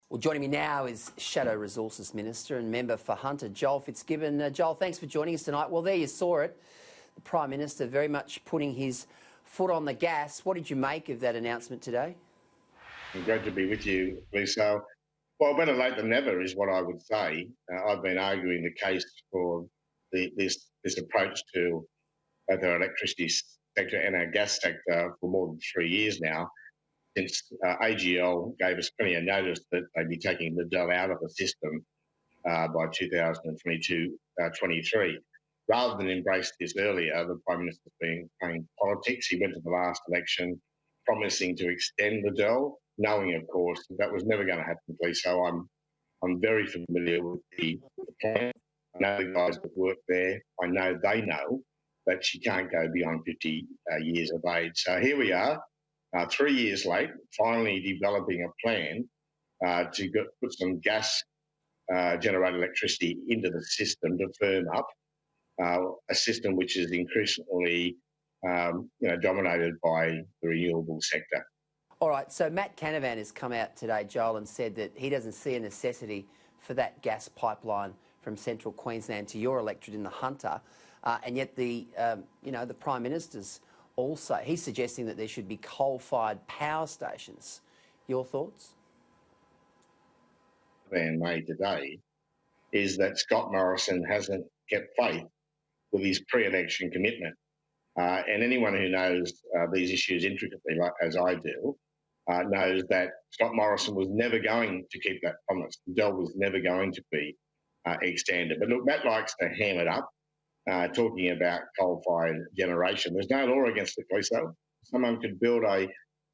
Well, joining me now is Shadow Resources Minister and Member for Hunter, Joel Fitzgibbon. Joel, thanks for joining us tonight. Well, there you saw it. The Prime Minister very much putting his foot on the gas. What did you make of that announcement today? Great to be with you, Lisa. Well, better late than never is what I would say. I've been arguing the case for this approach to both our electricity sector and our gas sector for more than 3 years now, since AGL gave us plenty of notice that they'd be taking the Dell out of the system by 2022-23. Rather than embrace this earlier, the Prime Minister's been playing politics. He went to the last election promising to extend the Dell, knowing, of course, that was never going to happen, please. So I'm very familiar with the plan. I know the guys that work there. I know they know that she can't go beyond 50 years of age. So here we are, 3 years late, finally developing a plan to put some gas generated electricity into the system to firm up a system which is increasingly dominated by the renewable sector. All right, so Matt Canavan has come out today, Joel, and said that he doesn't see a necessity for that gas pipeline from central Queensland to your electorate in the Hunter, and yet the Prime Minister's also, he's suggesting that there should be coal-fired power stations. Your thoughts? Made today is that Scott Morrison hasn't kept faith with his pre-election commitment. And anyone who knows these issues intricately, like as I do, knows that Scott Morrison was never going to keep that promise. The Dell was never going to be extended. But look, Matt likes to ham it up, talking about coal-fired generation. There's no law against it, please, though. Someone could build a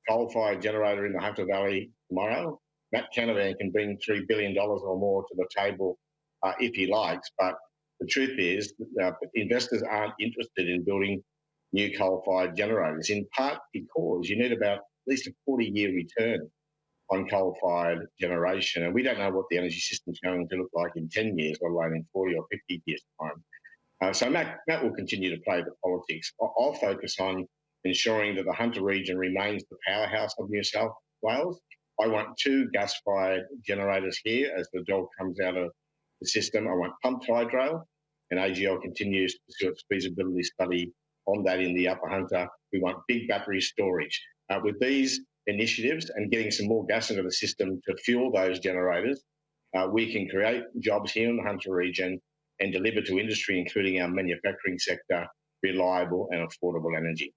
coal-fired generator in the Hunter Valley tomorrow. Matt Canavan can bring $3 billion or more to the table if he likes. But the truth is investors aren't interested in building new coal-fired generators, in part because you need about at least a 40-year return on coal-fired generation. And we don't know what the energy system's going to look like in 10 years, let alone in 40 or 50 years' time. So Matt will continue to play the politics. I'll focus on ensuring that the Hunter region remains the powerhouse of New South Wales. I want 2 gas-fired generators here as the Dell comes out of the system. I want pumped hydro, and AGL continues to pursue its feasibility study on that in the Upper Hunter. We want big battery storage. With these initiatives and getting some more gas into the system to fuel those generators, we can create jobs here in the Hunter region and deliver to industry, including our manufacturing sector, reliable and affordable energy.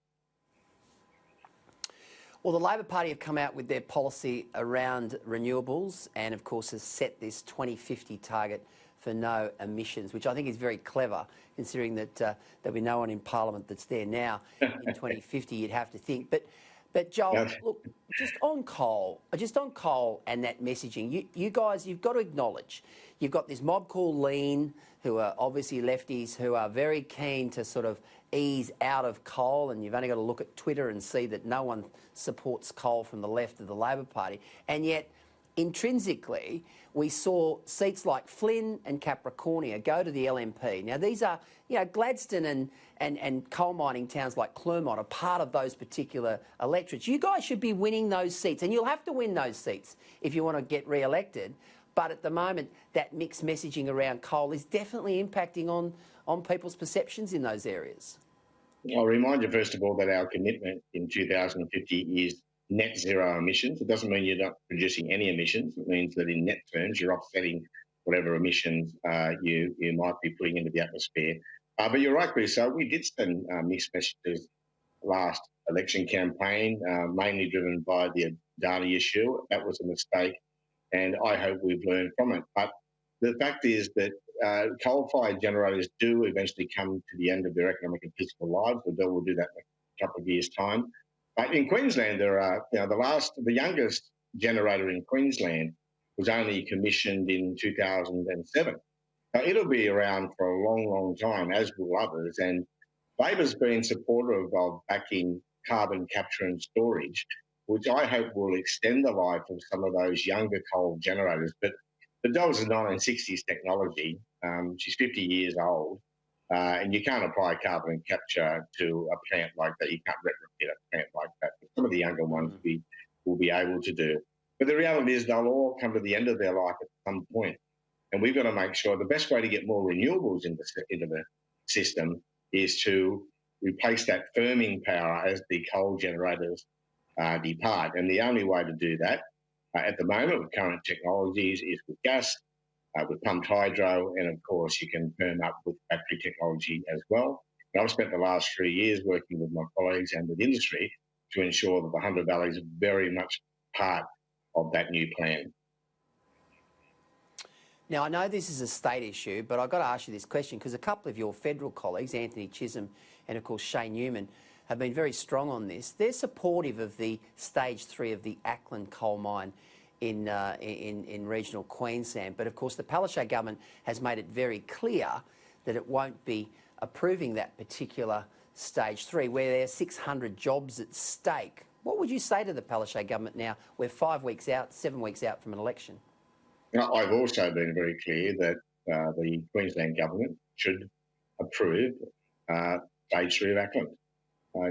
Well, the Labor Party have come out with their policy around renewables and, of course, has set this 2050 target for no emissions, which I think is very clever, considering that there'll be no one in Parliament that's there now in 2050, you'd have to think. But Joel, look, just on coal and that messaging, you guys, you've got to acknowledge, you've got this mob called Lean, who are obviously lefties, who are very keen to sort of ease out of coal, and you've only got to look at Twitter and see that no one supports coal from the left of the Labor Party. And yet, intrinsically, we saw seats like Flynn and Capricornia go to the LNP. Now, these are, Gladstone and coal mining towns like Clermont are part of those particular electorates. You guys should be winning those seats, and you'll have to win those seats if you want to get re-elected. But at the moment, that mixed messaging around coal is definitely impacting on people's perceptions in those areas. I'll remind you, first of all, that our commitment in 2050 is net zero emissions. It doesn't mean you're not producing any emissions. It means that in net terms, you're offsetting whatever emissions you might be putting into the atmosphere. But you're right, Chris. So we did send mixed messages last election campaign, mainly driven by the Adani issue. That was a mistake, and I hope we've learned from it. But the fact is that coal-fired generators do eventually come to the end of their economic and physical lives. The Dell will do that in a couple of years' time. In Queensland, there are the youngest generator in Queensland was only commissioned in 2007. Now, it'll be around for a long, long time, as will others. And Labor's been supportive of backing carbon capture and storage, which I hope will extend the life of some of those younger coal generators. But the Dell's a 1960s technology. She's 50 years old. And you can't apply carbon capture to a plant like that. You can't retrofit a plant like that. But some of the younger ones will be able to do. But the reality is they'll all come to the end of their life at some point. And we've got to make sure the best way to get more renewables into the system is to replace that firming power as the coal generators depart. And the only way to do that at the moment with current technologies is with gas, with pumped hydro, and of course you can firm up with battery technology as well. And I've spent the last 3 years working with my colleagues and with industry to ensure that the Hunter Valley is very much part of that new plan. Now, I know this is a state issue, but I've got to ask you this question because a couple of your federal colleagues, Anthony Chisholm and, of course, Shane Newman, have been very strong on this. They're supportive of the stage 3 of the Acland coal mine in regional Queensland. But, of course, the Palaszczuk government has made it very clear that it won't be approving that particular stage 3, where there are 600 jobs at stake. What would you say to the Palaszczuk government now? We're 5 weeks out, 7 weeks out from an election. Now, I've also been very clear that the Queensland government should approve stage 3 of Acland.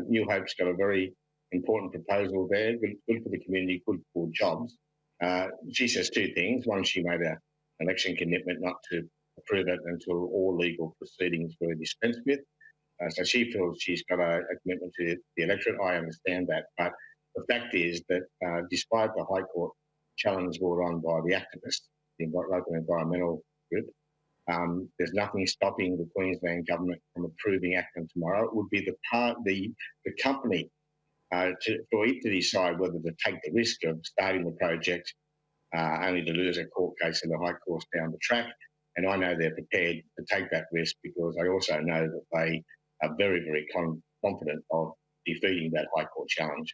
New Hope's got a very important proposal there, good for the community, good for jobs. She says two things. One, she made an election commitment not to approve it until all legal proceedings were dispensed with. So she feels she's got a commitment to the electorate. I understand that. But the fact is that despite the High Court challenge brought on by the activists, the local environmental group, there's nothing stopping the Queensland government from approving Acland tomorrow. It would be the company for it to decide whether to take the risk of starting the project only to lose a court case in the High Court down the track. And I know they're prepared to take that risk because I also know that they are very, very confident of defeating that High Court challenge.